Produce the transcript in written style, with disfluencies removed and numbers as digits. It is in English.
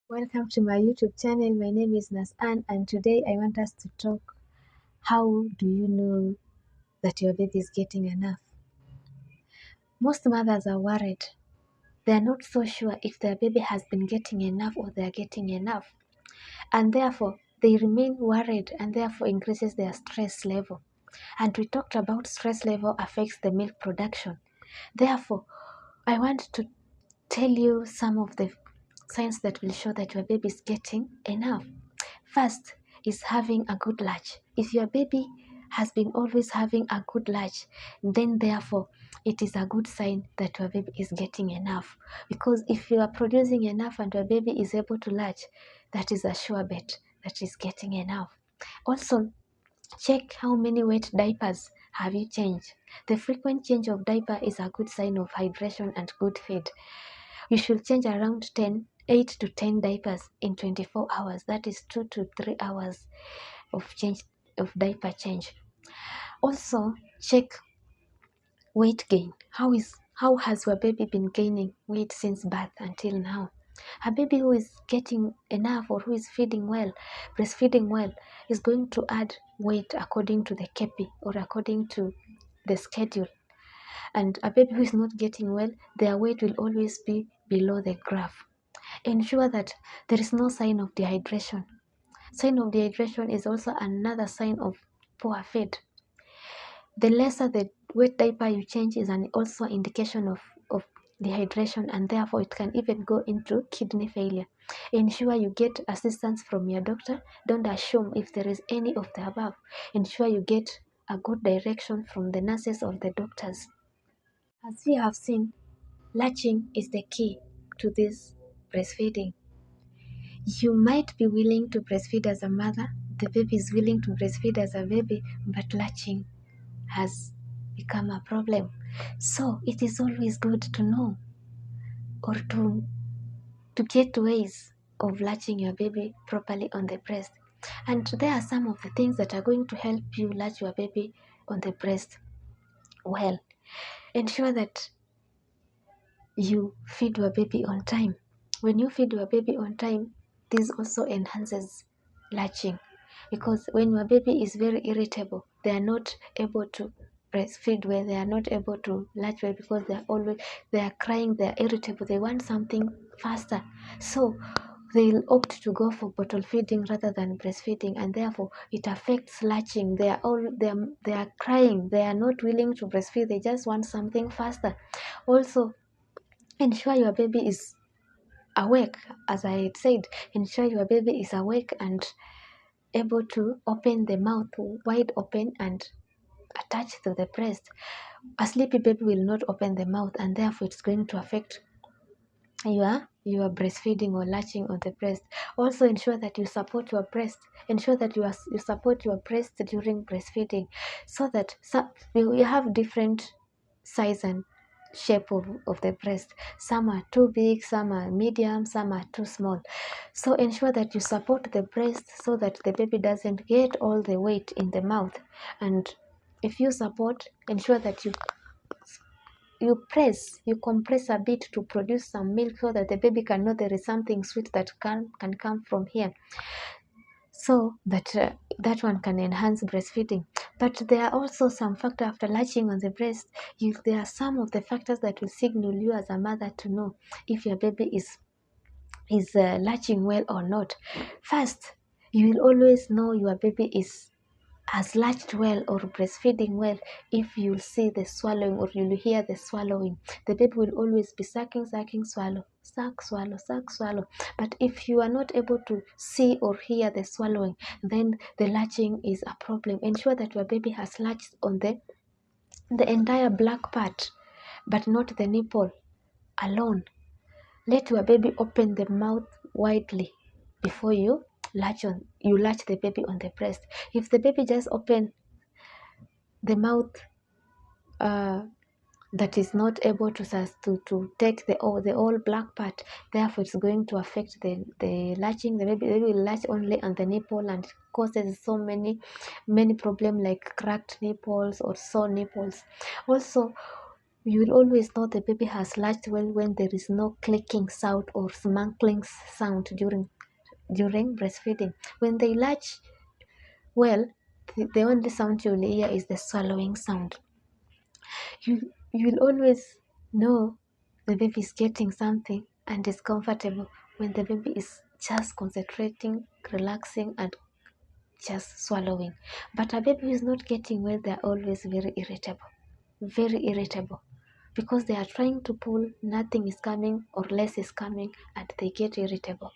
Welcome to my YouTube channel. My name is Nasan, and today I want us to talk how do you know that your baby is getting enough? Most mothers are worried. They are not so sure if their baby has been getting enough or they are getting enough. And therefore, they remain worried and therefore increases their stress level. And we talked about stress level affects the milk production. Therefore, I want to tell you some of the signs that will show that your baby is getting enough. First is having a good latch. If your baby has been always having a good latch, then therefore it is a good sign that your baby is getting enough. Because if you are producing enough and your baby is able to latch, that is a sure bet that is getting enough. Also, check how many wet diapers have you changed. The frequent change of diaper is a good sign of hydration and good feed. You should change around 8 to 10 diapers in 24 hours. That is 2 to 3 hours of diaper change. Also, check weight gain. How has your baby been gaining weight since birth until now? A baby who is getting enough or who is feeding well, breastfeeding well, is going to add weight according to the KP or according to the schedule. And a baby who is not getting well, their weight will always be below the graph. Ensure that there is no sign of dehydration. Sign of dehydration is also another sign of poor feed. The lesser the wet diaper you change is also indication of dehydration, and therefore it can even go into kidney failure. Ensure you get assistance from your doctor. Don't assume if there is any of the above. Ensure you get a good direction from the nurses or the doctors. As we have seen, latching is the key to this breastfeeding. You might be willing to breastfeed as a mother, the baby is willing to breastfeed as a baby, but latching has become a problem. So it is always good to know or to get ways of latching your baby properly on the breast. And there are some of the things that are going to help you latch your baby on the breast well. Ensure that you feed your baby on time. When you feed your baby on time, this also enhances latching, because when your baby is very irritable, they are not able to breastfeed well, they are not able to latch well because they are crying, they are irritable, they want something faster. So they'll opt to go for bottle feeding rather than breastfeeding, and therefore it affects latching. They are crying, they are not willing to breastfeed, they just want something faster. Also, ensure your baby is awake. As I had said, ensure your baby is awake and able to open the mouth wide open and attach to the breast. A sleepy baby will not open the mouth, and therefore it's going to affect your breastfeeding or latching on the breast. Also, ensure that you support your breast. Ensure that you support your breast during breastfeeding, so that you have different size and shape of the breast. Some are too big, some are medium, some are too small. So ensure that you support the breast so that the baby doesn't get all the weight in the mouth. And if you support, ensure that you compress a bit to produce some milk so that the baby can know there is something sweet that can come from here, so that that one can enhance breastfeeding. But there are also some factors after latching on the breast. There are some of the factors that will signal you as a mother to know if your baby is latching well or not. First, you will always know your baby is has latched well or breastfeeding well if you'll see the swallowing or you'll hear the swallowing. The baby will always be sucking, swallow, suck, swallow, suck, swallow. But if you are not able to see or hear the swallowing, then the latching is a problem. Ensure that your baby has latched on the entire black part, but not the nipple alone. Let your baby open the mouth widely before you latch the baby on the breast. If the baby just open the mouth that is not able to take the all black part, therefore it's going to affect the latching. The baby will latch only on the nipple and causes so many problems like cracked nipples or sore nipples. Also, You will always know the baby has latched well when there is no clicking sound or smuggling sound during breastfeeding. When they latch well, the only sound you will hear is the swallowing sound. You will always know the baby is getting something and is comfortable when the baby is just concentrating, relaxing, and just swallowing. But a baby who is not getting well, they are always very irritable, because they are trying to pull, nothing is coming or less is coming, and they get irritable.